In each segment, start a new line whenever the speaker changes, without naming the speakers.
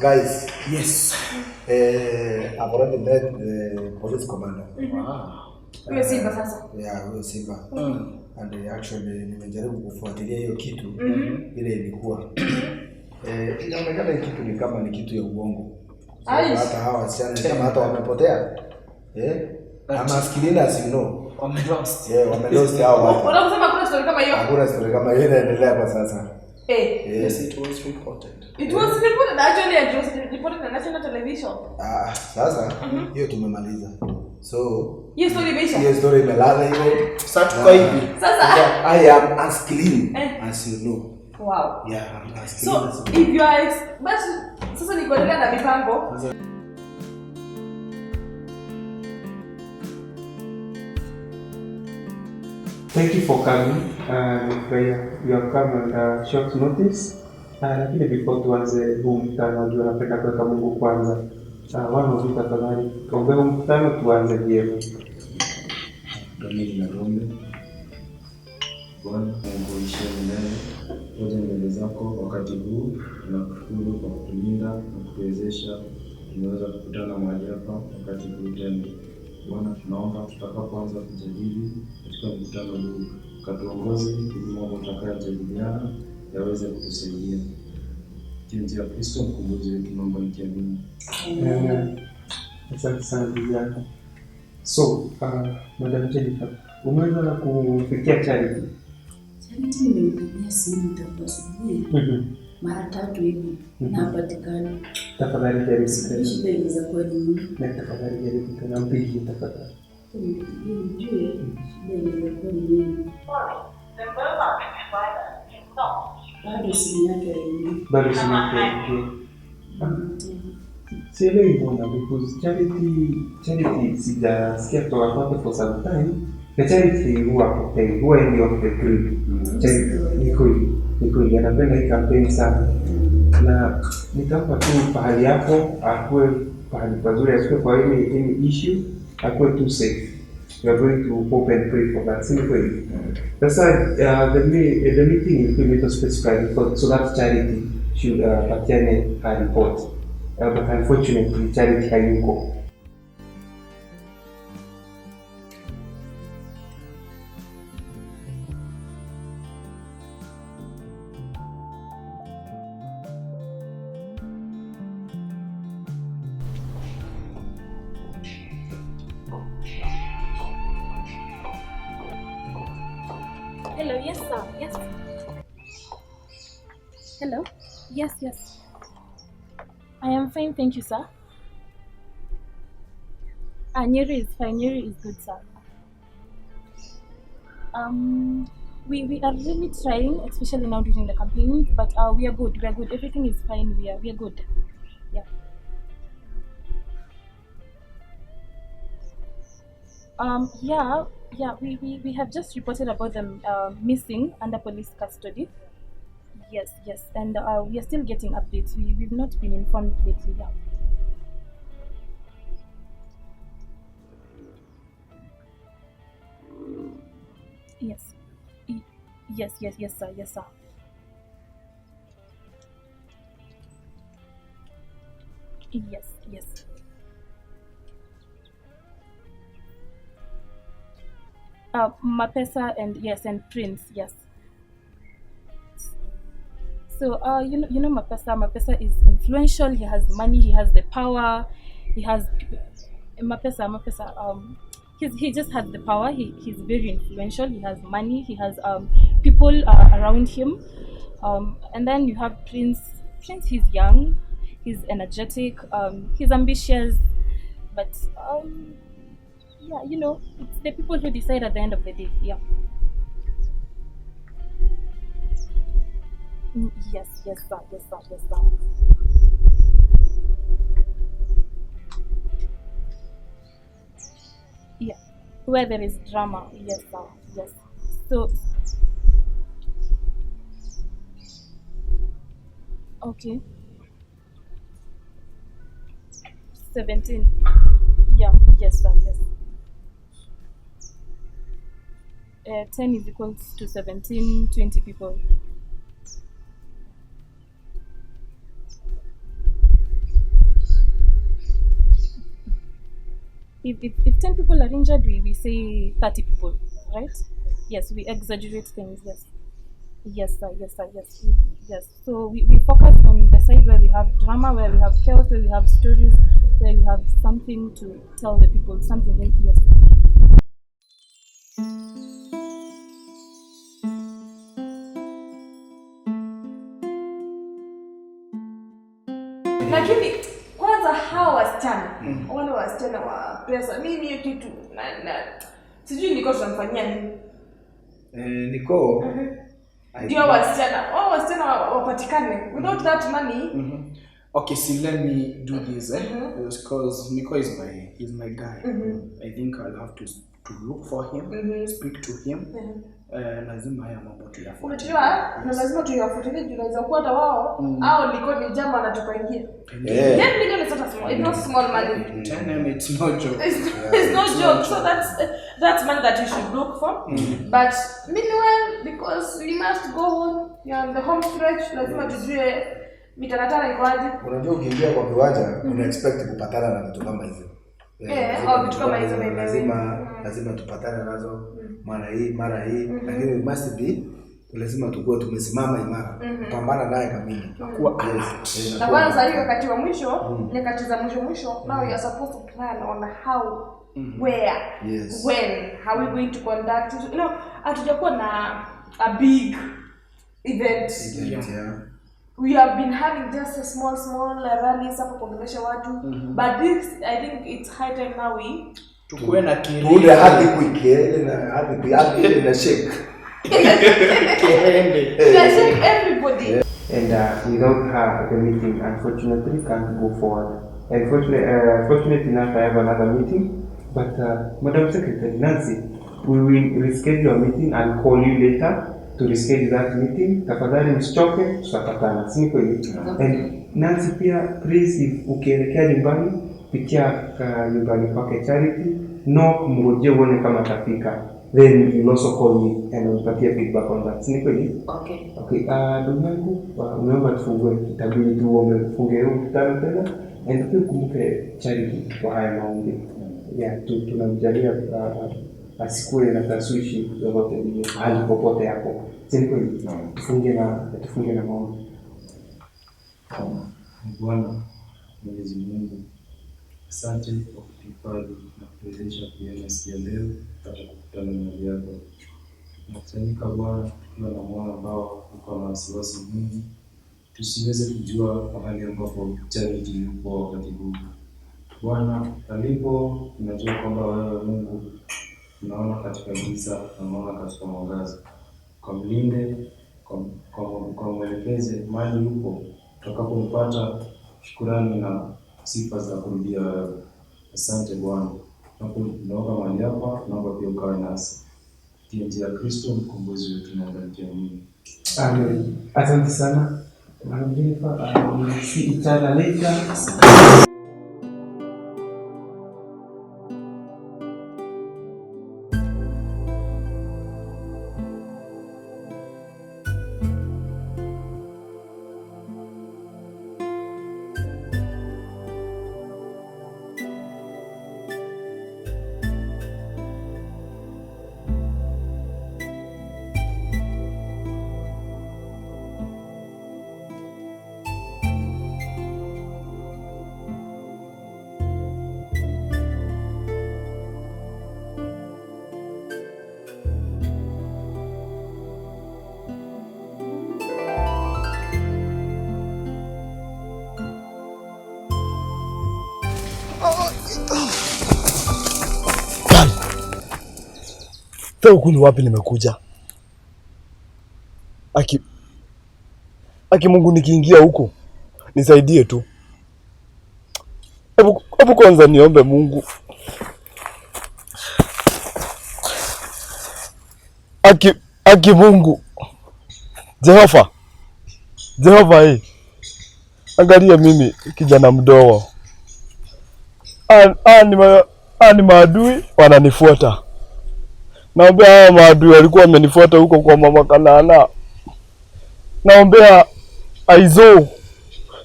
Guys.
Yes.
I've already met the police commander.
Wow.
Huyo Simba sasa.
Yeah, huyo Simba. And actually nimejaribu kufuatilia hiyo kitu ile ilikuwa. Inaonekana kitu ni kama ni kitu ya uongo. Hata hawa wasichana kama hata wamepotea. Ama skilina as you know.
Wamelost.
Wamelost hao watu.
Unasema kuna story kama hiyo?
Hakuna story kama hiyo inaendelea kwa sasa.
Yes, it was reported.
It was reported actually, it was reported on national television.
Sasa hiyo tumemaliza. So
hiyo story imeisha.
Hiyo story imelala hiyo.
Sasa kwa hivi.
Sasa
I am as clean as you know.
Wow.
Yeah, I'm as clean
so,
as you know.
If you are but sasa ni kuendelea na mipango.
Thank you for coming. You have come on short notice. Lakini before tuanze huu mkutano, najua napenda kuweka Mungu kwanza. One of you tafadhali tuombee mkutano tuanze vyema.
Domini na Rome. Bwana Mungu ishie milele. Ngoja mbele zako wakati huu na kushukuru kwa kutulinda na kutuwezesha tunaweza kukutana mahali hapa wakati huu tena. Bwana tunaomba tutakapoanza kujadili katika mkutano huu katuongoze ili mambo tutakayojadiliana yaweze kutusaidia. Jinsi ya Kristo mkombozi wetu naomba nikiamini.
Amen. Asante sana vijana. So, Madam Jennifer, umeweza kufikia Charity?
Charity nimempigia simu tangu asubuhi mara 3 hivi na hapatikani.
Tafadhali jaribu tena.
Shida inaweza kuwa ni nini?
Na tafadhali jaribu tena, mpigie tafadhali.
Nijue shida inaweza kuwa ni nini. Bado simu yake haingii.
Bado simu yake haingii. Sielewi mbona, because Charity sijasikia kutoka kwake for some time. Na Charity huwa hapotei, huwa end of the group. Charity ni kweli anapenda hii kampeni sana. Na nitaomba tu pahali hapo akuwe pahali pazuri, asikuwe kwa any issue, akuwe too safe. We are going to hope and pray for that. Simply. That's why the meeting is going to specify so that Charity should patiane her report. But unfortunately, Charity hayuko.
Hello, yes sir, yes. Hello, yes. I am fine, thank you sir. Nyeri is fine, Nyeri is good sir. We are really trying, especially now during the campaign, but we are good, everything is fine, we are good, yeah. We have just reported about them missing under police custody. Yes, and we are still getting updates. We've not been informed lately. Yeah. Yes, sir. Yes, sir. Yes. Mapesa and Prince, yes. So you know Mapesa is influential. He has money. He has the power. He has Mapesa. He just has the power. He's very influential. He has money. He has people around him. And then you have Prince. Prince, he's young. He's energetic. He's ambitious. But yeah, it's the people who decide at the end of the day. Yeah. Yes, sir. Yeah, where there is drama. Yes, sir. Yes. So, okay. 17. Yeah. Yes, sir. Yes. 10 is equal to 17, 20 people. if 10 people are injured, we say 30 people, right? Yes, we exaggerate things. Yes, sir. Yes. So we focus on the side where we have drama, where we have chaos, where we have stories, where we have something to tell the people, something in. Yes.
Lakini kwanza hawa wasichana, wale wasichana wa pesa, mimi hiyo kitu na sijui niko tunamfanyia nini.
Niko
Ndio wasichana wapatikane. Without that money.
Okay, so let me do this, because Nico is my guy. I think I'll have to look for him, speak to him. Lazima haya mambo tuyafuate.
Unajua, na lazima tuyafuatilie juu naweza kuwa hata wao au liko ni jambo anatupangia. 10 million is not small. It's not small money.
10 it's no joke.
It's no joke. So that's money that you should look for. But meanwhile, because we must go home, you're on the home stretch, lazima tujue mitanatara iko aje.
Unajua ukiingia kwa kiwanja una expect kupatana na vitu kama hizo.
Vitu kama hizo
lazima tupatane nazo mara hii, lakini we must be, lazima tukue tumesimama imara kupambana naye kamili.
Na kwanza hiyo wakati wa mwisho, nyakati za mwisho, now you are supposed to plan on how, where, when, how we going to conduct. You know, hatujakuwa na a big event. We have been having just a small rallies hapo kuongelesha watu, but this, I think it's high time now we
tukue na kile
tude hadi kuikele na hadi na shake
shake everybody.
And without her, the meeting unfortunately can't go forward. Fortunately enough, I have another meeting, but Madam Secretary Nancy, we will reschedule a meeting and call you later to reschedule that meeting. Tafadhali msichoke, tutapatana. Si kweli? And Nancy pia, please, if ukielekea nyumbani, pitia nyumbani kwake Charity, mngojee uone kama atafika. Then you also call me and unipatie feedback on that. Si kweli?
Okay.
Ndugu yangu, umeomba tufungue, itabidi tu umefunge huu mkutano tena. And pia kumbuke Charity kwa haya maombi. Tunamjalia asikue na taswishi yoyote ile hali popote hapo. Si kweli? Tufunge na maombi.
Bwana Mwenyezi Mungu, asante kwa kutuhifadhi na kutuwezesha kuiona siku ya leo hata kukutana na mahali yako. Tunakusanyika Bwana tukiwa na moyo ambao uko na wasiwasi mwingi, tusiweze kujua mahali ambapo Charity yupo wakati huu. Bwana alipo, tunajua kwamba wewe Mungu unaona katika giza na unaona katika mwangaza. Kwa mlinde, kwa mwelekeze mahali yupo, tutakapompata shukrani na sifa za kurudia wewe. Asante Bwana. Tunaomba mahali hapa, tunaomba pia ukawe nasi. Kwa njia ya Kristo mkombozi wetu tunaomba.
Amen. Asante sana. We'll see each other later.
Huku ni wapi nimekuja? Aki Mungu, nikiingia huko nisaidie tu. Hebu kwanza niombe Mungu. Aki Mungu. Jehova, angalia mimi kijana mdogo. Ni maadui wananifuata. Naombea hao maadui walikuwa wamenifuata huko kwa mama Kanana. Naombea Aizo.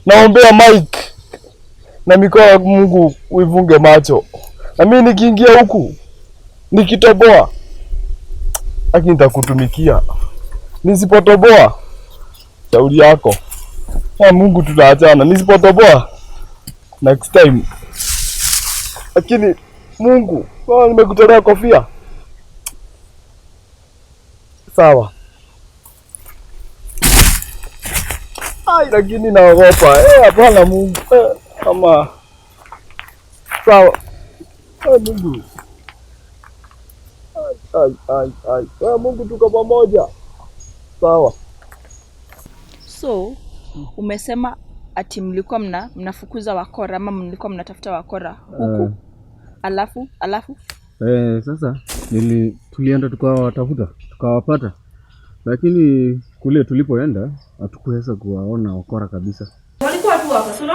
Naombea Mike. Na mikoa Mungu uivunge macho. Na mimi nikiingia huku nikitoboa, lakini nitakutumikia. Nisipotoboa, shauri yako. Mungu tutaachana. Nisipotoboa next time. Lakini Mungu, nimekutolea kofia. Sawa. Lakini naogopa. Hapana Mungu. Kama sawa. Mungu. Mungu tuko pamoja. Sawa.
So, umesema ati mlikuwa mnafukuza wakora ama mlikuwa mnatafuta wakora huku? Alafu?
Sasa tulienda tukawatafuta, tukawapata. Lakini kule tulipoenda hatukuweza kuwaona wakora kabisa.
Walikuwa tu hapa.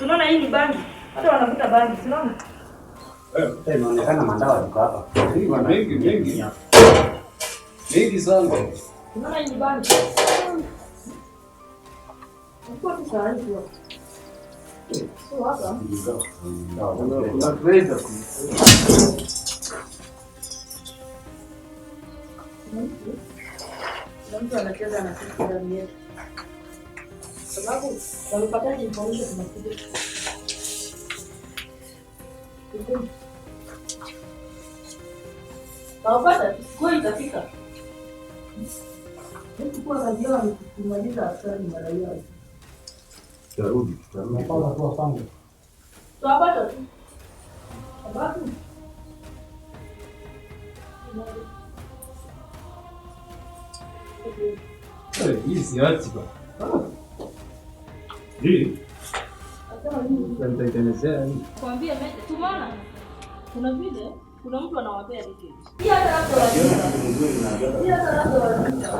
Unaona hii ni bangi. Hata wanavuta bangi, unaona?
Inaonekana mandawa yuko hapa. Mengi. Mengi sana.
Unaona hii ni bangi. Kwa tu sana hiyo. So hapa.
Kuna trade ku.
Mtu anacheza na kitu ndani yake. Sababu walipata information tunakuja. Taupata kwa itafika. Mtu kwa radio ni kumaliza askari mara yao.
Tarudi.
Tunapanga tu afange.
Taupata tu. Sababu
hii si atiba. Hii. Nitaitengenezea hii.
Kwambia mete tumeona. Kuna vile kuna mtu anawapea details. Pia hata labda wajua. Pia hata labda wajua.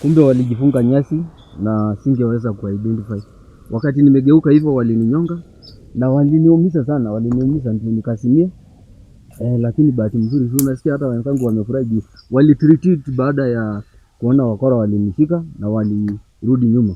Kumbe walijifunga nyasi na singeweza kuidentify. Wakati nimegeuka hivyo walininyonga na waliniumiza sana, ndio nikasimia. Lakini bahati mzuri tu nasikia hata wenzangu wamefurahi, walitreat baada ya kuona wakora walinishika na walirudi nyuma.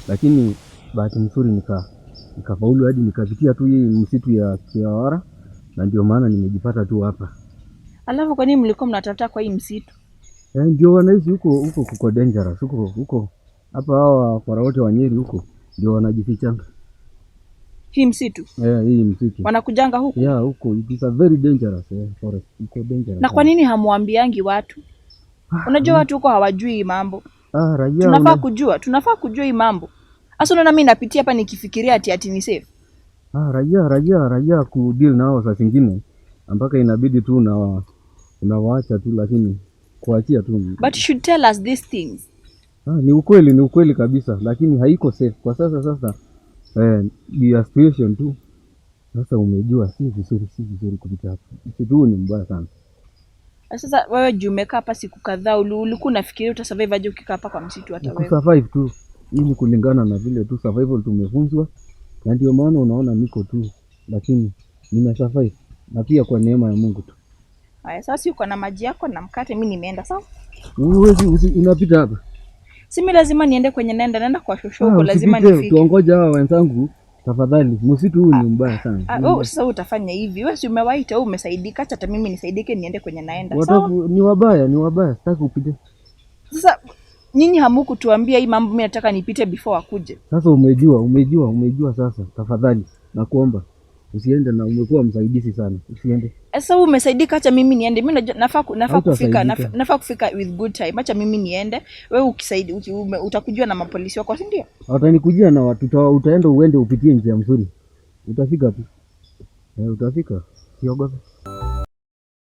Lakini bahati nzuri nikafaulu hadi nikapitia tu hii msitu ya Kiawara, na ndio maana nimejipata tu hapa.
Alafu kwa nini mlikuwa mnatafuta kwa hii msitu?
Ndio wanaishi huko kuko dangerous huko. Hapa hawa wakora wote wa Nyeri huko ndio wanajifichanga.
Hii msitu?
Hii msitu.
Wanakujanga huko?
Huko. It is a very dangerous forest. Iko dangerous.
Na kwa nini hamuambiangi watu? Unajua watu huko hawajui mambo.
Raia.
Tunafaa kujua hii mambo. Asa unaona mimi napitia hapa nikifikiria ati ni safe.
Raia ku deal nao saa zingine mpaka inabidi tu unawaacha tu, lakini kuachia tu.
But you should tell us these things.
Ni ukweli kabisa, lakini haiko safe kwa sasa. The aspiration tu. Sasa umejua si vizuri kupita hapo. Msitu ni mbaya sana.
Sasa wewe umekaa hapa siku kadhaa, ulikuwa unafikiria utasurvive aje ukikaa hapa kwa msitu hata wewe?
Survive tu. Hii ni kulingana na vile tu survival tumefunzwa, na ndio maana unaona niko tu, lakini nimesurvive na pia kwa neema ya Mungu tu.
Haya, sasa uko na maji yako na mkate, mimi nimeenda sawa?
Uwezi unapita hapa.
Si mimi lazima niende kwenye naenda kwa shosho, lazima nifike.
Tuongoje hawa wenzangu tafadhali. Msitu huu ni mbaya sana.
Sasa utafanya hivi. Wewe si umewaita au umesaidika, hata mimi nisaidike niende kwenye naenda. Sawa?
Ni wabaya, sitaki upite.
Sasa nyinyi hamuku tuambia hii mambo, mimi nataka nipite before akuje.
Sasa umejua sasa, tafadhali nakuomba usiende, na umekuwa msaidizi sana, usiende.
Sasa umesaidika, acha mimi niende. Mimi nafaa kufika with good time. Acha mimi niende. Wewe ukisaidia utakujua na mapolisi wako, si ndio?
Watanikujia na watu, utaenda uende upitie njia mzuri. Utafika tu. Utafika. Siogope.